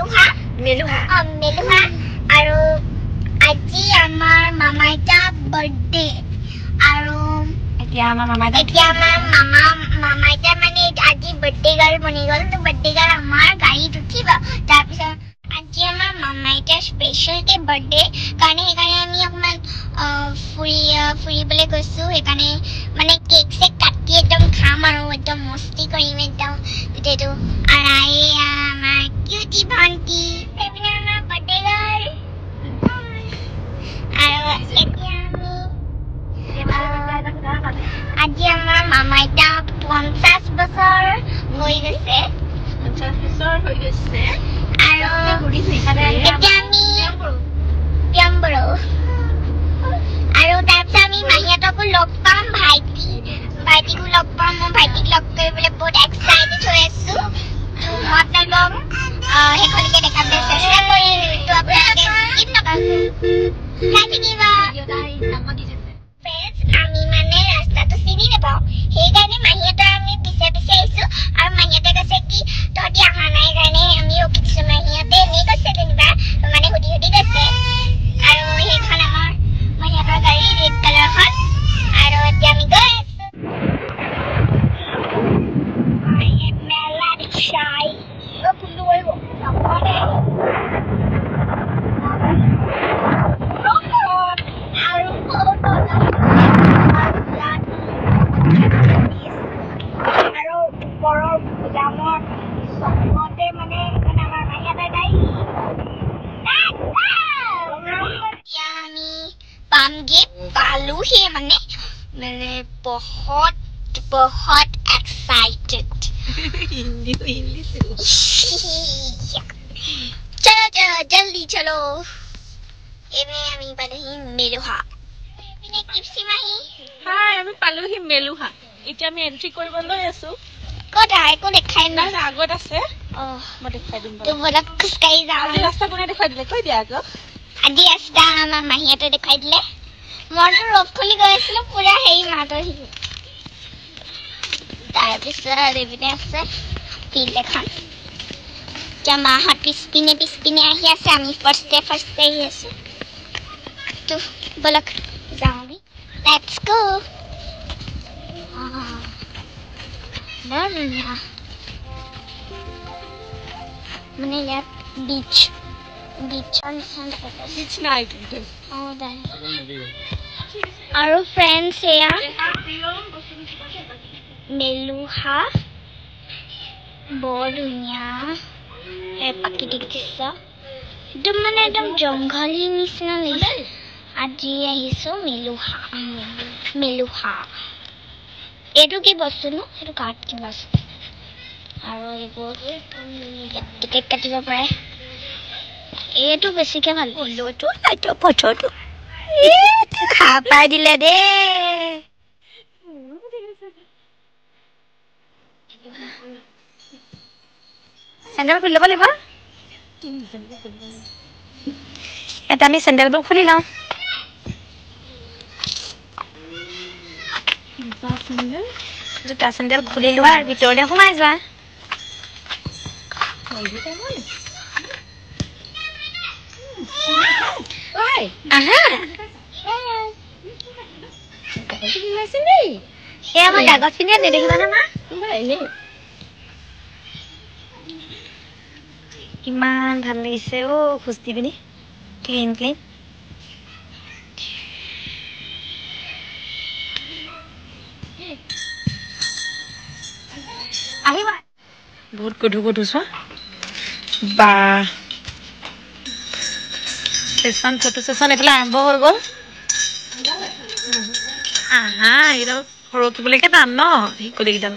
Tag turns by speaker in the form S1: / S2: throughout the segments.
S1: মেলুহা আৰু আজি আমাৰ মামাইটা বাৰ্থডে আৰু এতিয়া আমাৰ মামাইটা মানে আজি বাৰ্থডে গাৰ্ল বনি গ'ল তো বাৰ্থডে গাৰ্ল আমাৰ গাড়ীত উঠিব তাৰপিছত আজি আমাৰ মামাইটাৰ স্পেচিয়েলকে বাৰ্থডে কাৰণে সেইকাৰণে আমি অকণমান ফুৰিবলৈ গৈছোঁ সেইকাৰণে মানে কেক চেক কাটি একদম খাম আৰু একদম মস্তি কৰিম একদম গোটেইটো আৰু আমাৰ কিউটি ভণ্টি সেইপিনে আমাৰ বাৰ্থডে গাৰ্ল আৰু এতিয়া আজি আমাৰ মামাইটা 50 বছৰ হৈ গৈছে আৰু এতিয়া আমি পিয়ম্বৰো আৰু তাৰপিছত আমি মাহীহঁতকো লগ পাম ভাইটিকো লগ পাম মই ভাইটিক লগ কৰিবলৈ বহুত এক্সাইটেড হৈ আছোঁ তো মই আপোনালোকক সেইখনকে দেখাবলৈ চেষ্টা কৰিম তো আপোনালোকে স্কিপ নকৰিব আমি মানে ৰাস্তাটো চিনি নাপাওঁ সেইকাৰণে মাহীহঁতৰ আমি পিছে আহিছোঁ আৰু মাহীহঁতে কৈছে কি তহঁতি অহা নাই কাৰণে আমি ৰখিছোঁ মাহীহঁতে এনেই কৈছে যেনিবা মানে সুধি কৈছে আৰু সেইখন আমাৰ মাহীহঁতৰ গাড়ী ৰেড কালাৰখন আৰু এতিয়া আমি গৈ আছোঁ মেলা চাই पालूही मैंने बहुत एक्साइटेड चलो जल्दी चलो मेलुहा
S2: हाय আমি পালোহি মেলুহা এতিয়া আমি এন্ট্ৰি কৰিব লৈ আছো
S1: কটা একো দেখাই নাই
S2: আগত আছে মই দেখাই দিম
S1: তো বলা খোজকাঢ়ি যাওঁ
S2: আজি ৰাস্তা কোনে দেখাই দিলে কৈ দিয়া আকৌ
S1: আজি ৰাস্তা আমাৰ মাহীহঁতে দেখাই দিলে মইতো ৰ'দ খুলি গৈ আছিলোঁ পুৰা হেৰি মাহঁতৰ তাৰপিছত এইপিনে আছে ফিল্ড এখন এতিয়া মাহঁত পিছপিনে আহি আছে আমি ফাৰ্ষ্টে আহি আছোঁ তো বলক যাওঁ আমি লেটছ গো মানে ইয়াত বিচৰ নিচিনা আৰু ফ্ৰেণ্ডছ এয়া মেলুহা বৰ ধুনীয়া প্ৰাকৃতিক দৃশ্য একদম মানে একদম জংঘলী নিচিনা লাগিছে আজি আহিছোঁ মেলুহা এইটো কি বস্তুনো এইটো কাঠ কি বস্তু আৰু এইবোৰ টিকেট কাটিব পাৰে এইটো বেছিকে ভাল ফটোটো খা পাই দিলে দেই চেণ্ডেল খুলি ল'ব লাগিব এটা আমি চেণ্ডেলবোৰ খুলি লওঁ জোতা চেণ্ডেল খুলি লোৱা আৰু ভিতৰলৈ সোমাই যোৱা আমাৰ কাগজ পিন্ধি নেদেখিবা নহয় ইমান ভাল লাগিছে খোজ দি পিনি ক্লিন আহিবা বহুত গধুৰ চোৱা বা ফটো চেচন এইফালে আৰম্ভ হৈ গ'ল এইডাল সৰকিবলৈকে টান ন শিকলিকেইডাল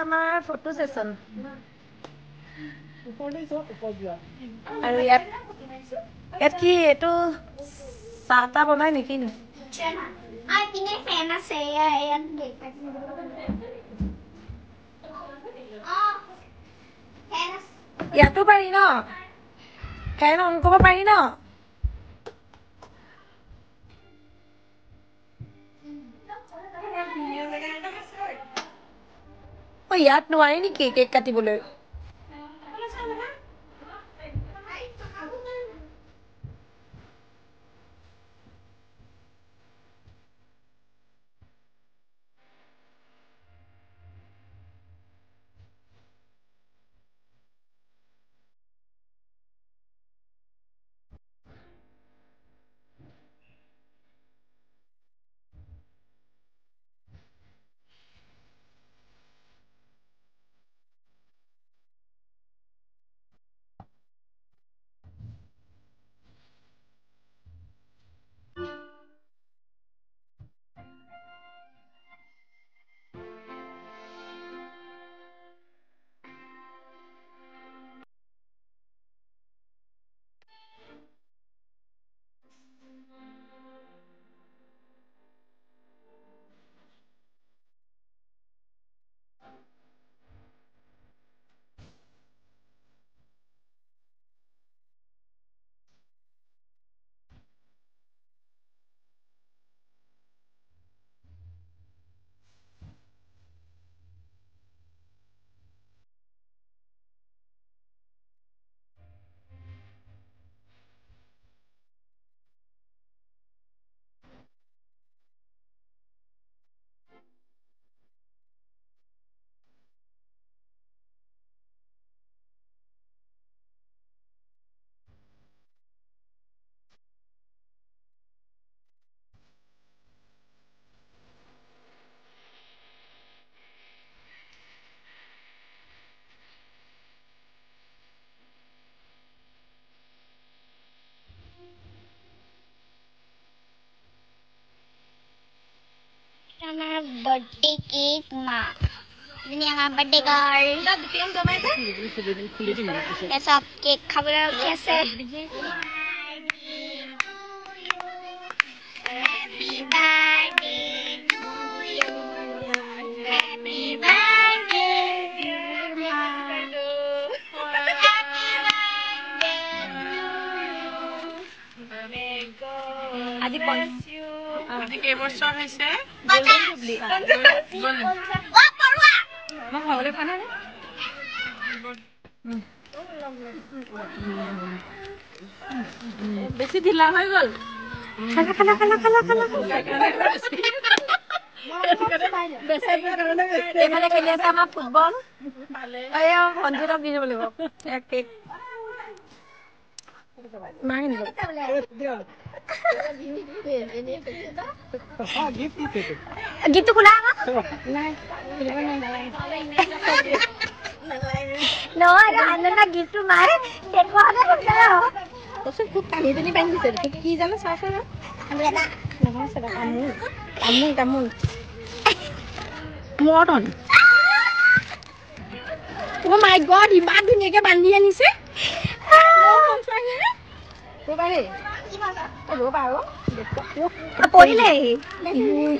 S3: আমাৰ ফটো সেশন আৰু ইয়াত কি এইটো চাহ বনাই নেকি নো
S1: ফেন আছে
S3: ইয়াতো পাৰি ন ফেন অন কৰিব পাৰি ন ইয়াত নোৱাৰি নেকি কেক কাটিবলৈ
S1: Our birthday cake, ma. Ini yang birthday girl. Besok cake khabar kaise? Happy birthday to you. Happy birthday, dear Manu. Happy birthday to you.
S3: আজি কোন
S4: আজি কেইবছৰ হৈছে
S3: মই খাবলৈ পোৱা নাই বেছি ঢিলা হৈ গ'ল খালা এইফালে খেলি আছে আমাৰ ফুটবল ভণ্টিহঁতক দি দিব লাগিব এক কেক মাৰি নিব
S1: gitu kula no ada anak gitu mah dekho ada betul
S3: terus ku tani tani bang bisa ki jana sasa
S1: ada
S3: nama sada kamu modern oh my god iban dhuniake bandi anise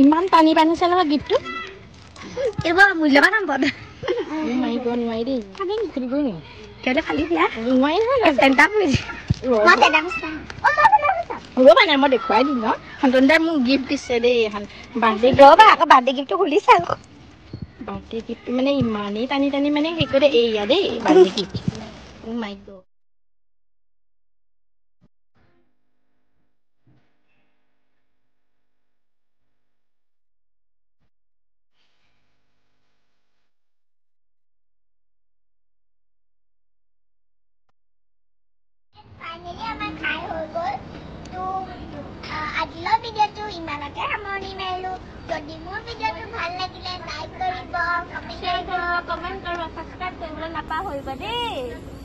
S3: ইমান পানী পানীছে নহয় গিফ্টটো
S1: এইবাৰ মূল্যবান সম্পদ
S3: মাৰিব নোৱাৰি দেই খুলিবই নি
S1: কেলে খালি দিয়া
S3: নোৱাৰি নহয়
S1: চেণ্টা পৰিছে মই চেণ্টা কৰিছা
S3: ৰ'বা নাই মই দেখুৱাই দিম ন সন্তনদাই মোক গিফ্ট দিছে দেই এখন বাৰ্থডে
S1: ৰ'বা আকৌ বাৰ্থডে গিফ্টটো খুলিছা আকৌ
S3: বাৰ্থডে গিফ্ট মানে ইমানেই টানি টানি মানে সেই কৰে এয়া দেই বাৰ্থডে গিফ্ট ও মাই গড
S1: Finally, আমাৰ খাই হৈ গ'ল তো আজিলৈ ভিডিঅ'টো ইমানতে সামৰণি মাৰিলোঁ যদি মোৰ ভিডিঅ'টো ভাল লাগিলে লাইক কৰিব কমেণ্ট কৰিব
S2: কমেণ্ট কৰিব ছাবস্ক্ৰাইব কৰিবলৈ নাপাহৰিবা দেই